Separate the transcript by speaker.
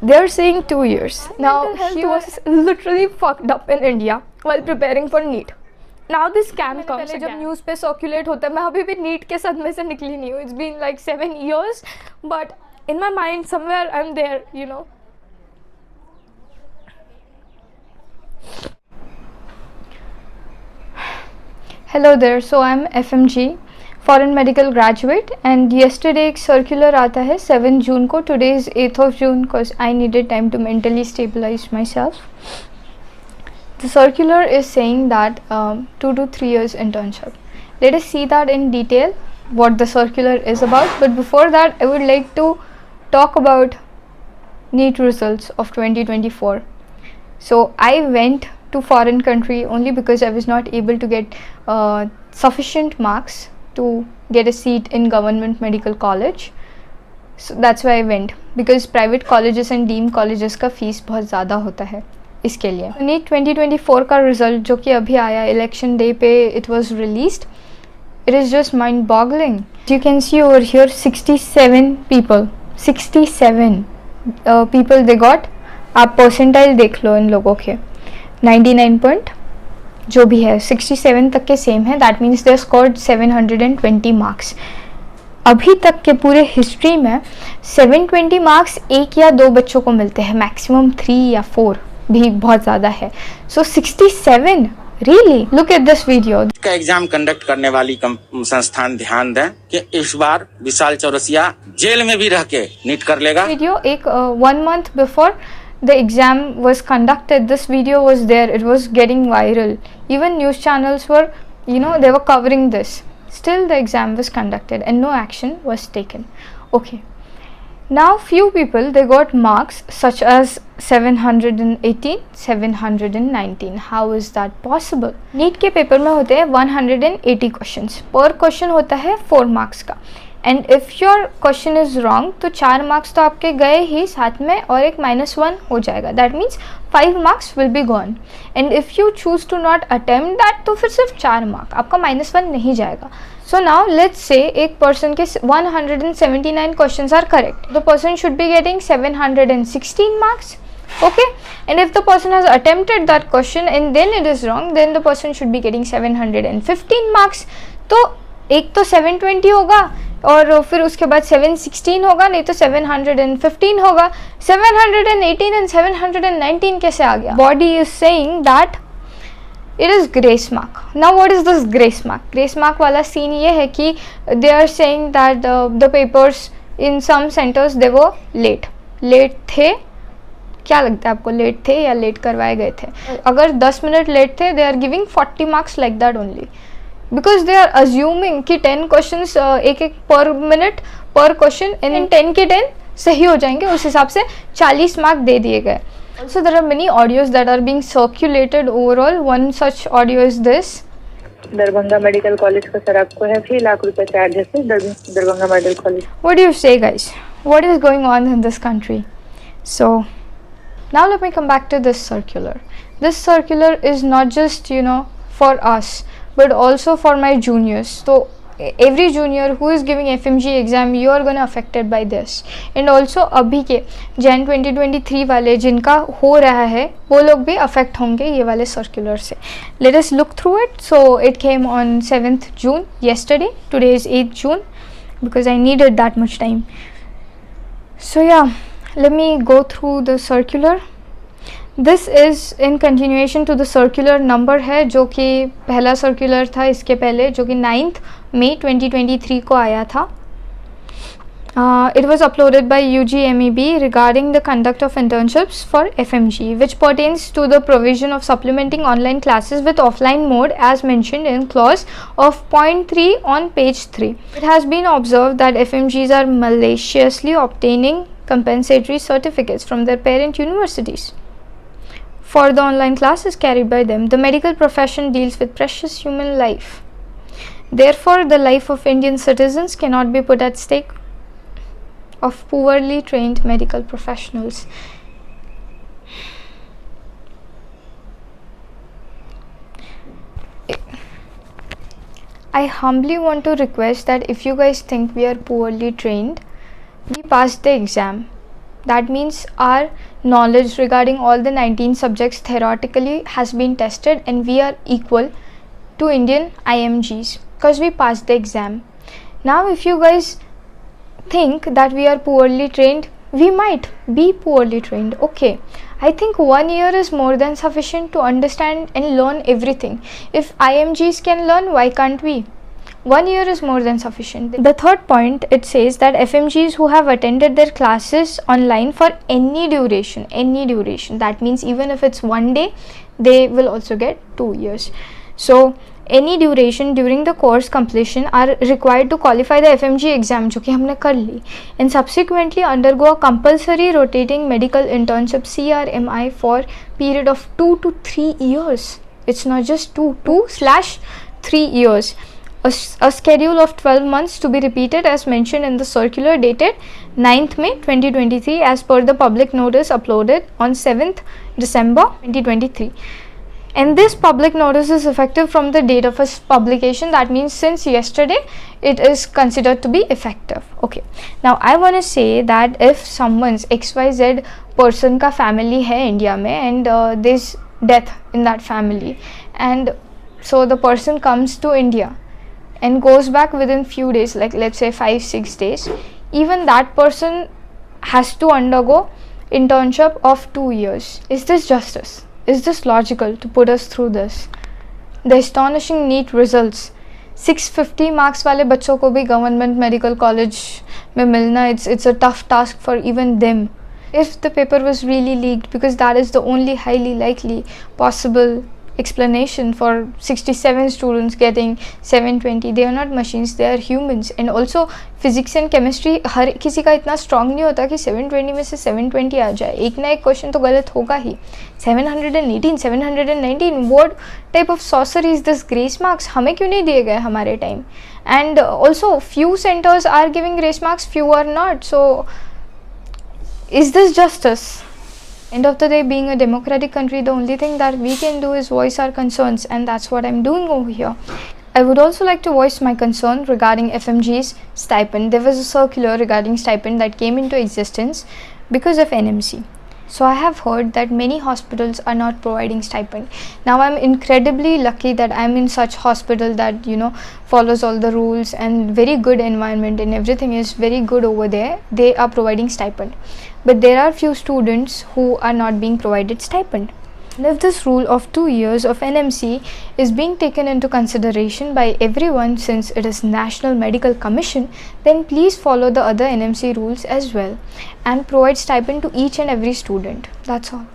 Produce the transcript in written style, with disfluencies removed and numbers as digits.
Speaker 1: They're saying 2 years. Now he was literally fucked up in India while preparing for NEET. Now this scam comes again. जब news पे circulate होता है, मैं अभी भी NEET के सदमे से निकली नहीं हूँ. It's been like 7 years, but in my mind somewhere I'm there, you know. Hello there. So I'm FMG, foreign medical graduate, and yesterday एक circular आता है 7 June को. Today is 8th of June because I needed time to mentally stabilize myself. The circular is saying that 2 to 3 years internship. Let us see that in detail what the circular is about. But before that, I would like to talk about NEET results of 2024. So I went to foreign country only because I was not able to get sufficient marks to get a seat in government medical college. So that's why I went, because private colleges and deemed colleges का fees बहुत ज़्यादा होता है इसके लिए. NEET 2024 का result जो कि अभी आया इलेक्शन डे पे, it was released. It is just mind boggling. You can see over here 67 people they got. आप परसेंटाइल देख लो इन लोगों के, 99 पॉइंट जो भी है 67 तक के सेम है. That means they scored 720 marks. अभी तक के पूरे हिस्ट्री में 720 मार्क्स एक या दो बच्चों को मिलते हैं, मैक्सिमम 3 या 4 भी बहुत ज़्यादा है. सो 67 really. Look at this video.
Speaker 2: का एग्जाम कंडक्ट करने वाली संस्थान ध्यान दें कि इस बार विशाल चौरसिया जेल में भी रह के नीट कर लेगा.
Speaker 1: वीडियो एक 1 month before the exam was conducted, this video was there, it was getting viral, even news channels were, they were covering this. Still the exam was conducted and no action was taken. Okay, now few people, they got marks such as 718, 719. how is that possible? NEET के paper में होते हैं 180 questions. पर question होता है 4 marks का. And if your question is wrong तो 4 marks तो आपके गए ही, साथ में और एक -1 हो जाएगा. That means 5 marks will be gone. And if you choose to not attempt that तो फिर सिर्फ 4 मार्क, आपका -1 नहीं जाएगा. सो नाउ लेट्स से एक पर्सन के 179 questions are correct. The person should be getting 716 marks. Okay, and if the person has attempted that question and then it is wrong, then the person should be getting 715 marks. तो एक तो 720 होगा और फिर उसके बाद 716 होगा, नहीं तो 715 होगा. 718 and 719 कैसे आ गया? Body is saying that it is grace mark. Now what is this grace mark? Grace mark वाला सीन ये है कि they are saying that the papers in some centers they were late थे. क्या लगता है आपको, लेट थे या लेट करवाए गए थे? अगर 10 मिनट लेट थे, they are giving 40 marks like that only, because they are assuming कि 10 क्वेश्चंस एक पर मिनट पर क्वेश्चन, इन 10 के 10 सही हो जाएंगे, उस हिसाब से 40 मार्क दे दिए गए. Also there are many audios that are being circulated overall. One such audio is this.
Speaker 3: Darbhanga medical college का सर आपको है 6 लाख रुपए चार्ज है Darbhanga medical college.
Speaker 1: What do you say guys? What is going on in this country? So now let me come back to this circular. This circular is not just for us but also for my juniors. So every junior who is giving FMG exam, you are gonna affected by this. And also अभी के Jan 2023 वाले जिनका हो रहा है वो लोग भी affect होंगे ये वाले circular से. Let us look through it. So it came on 7th June yesterday. Today is 8th June because I needed that much time. So yeah, let me go through the circular. This is in continuation to the circular number है जो कि पहला circular था इसके पहले, जो कि 9th May 2023 को आया था. It was uploaded by UGMEB regarding the conduct of internships for FMG, which pertains to the provision of supplementing online classes with offline mode as mentioned in clause of point 3 on page 3. It has been observed that FMGs are maliciously obtaining compensatory certificates from their parent universities for the online classes carried by them. The medical profession deals with precious human life. Therefore, the life of Indian citizens cannot be put at stake of poorly trained medical professionals. I humbly want to request that if you guys think we are poorly trained, we passed the exam. That means our knowledge regarding all the 19 subjects theoretically has been tested, and we are equal to Indian IMGs because we passed the exam. Now if you guys think that we are poorly trained, we might be poorly trained, okay. I think 1 year is more than sufficient to understand and learn everything. If IMGs can learn, why can't we? 1 year is more than sufficient. The third point, it says that FMGs who have attended their classes online for any duration, that means even if it's 1 day, they will also get 2 years. So any duration during the course completion are required to qualify the FMG exam जो कि हमने कर ली, and subsequently undergo a compulsory rotating medical internship CRMI for period of 2 to 3 years. It's not just 2/3 years. A schedule of 12 months to be repeated as mentioned in the circular dated 9th May 2023 as per the public notice uploaded on 7th December 2023. And this public notice is effective from the date of its publication. That means since yesterday it is considered to be effective. Okay, now I want to say that if someone's XYZ person ka family hai India mein, and there's death in that family, and so the person comes to India and goes back within few days, like let's say 5-6 days, even that person has to undergo internship of 2 years. Is this justice? Is this logical to put us through this? The astonishing NEET results, 650 marks वाले बच्चों को भी government medical college में मिलना, it's a tough task for even them. If the paper was really leaked, because that is the only highly likely possible explanation for 67 students getting 720. They are not machines, they are humans. And also physics and chemistry हर किसी का इतना strong नहीं होता कि 720 में से 720 आ जाए. एक ना एक क्वेश्चन तो गलत होगा ही. 718, 719, what type of sorcery is this? Grace marks हमें क्यों नहीं दिए गए हमारे time? And also few centers are giving grace marks, few are not. So is this justice? End of the day, being a democratic country, the only thing that we can do is voice our concerns, and that's what I'm doing over here. I would also like to voice my concern regarding FMG's stipend. There was a circular regarding stipend that came into existence because of NMC. So I have heard that many hospitals are not providing stipend. Now I'm incredibly lucky that I'm in such hospital that, you know, follows all the rules and very good environment and everything is very good over there. They are providing stipend. But there are few students who are not being provided stipend. And if this rule of 2 years of NMC is being taken into consideration by everyone, since it is National Medical Commission, then please follow the other NMC rules as well and provide stipend to each and every student. That's all.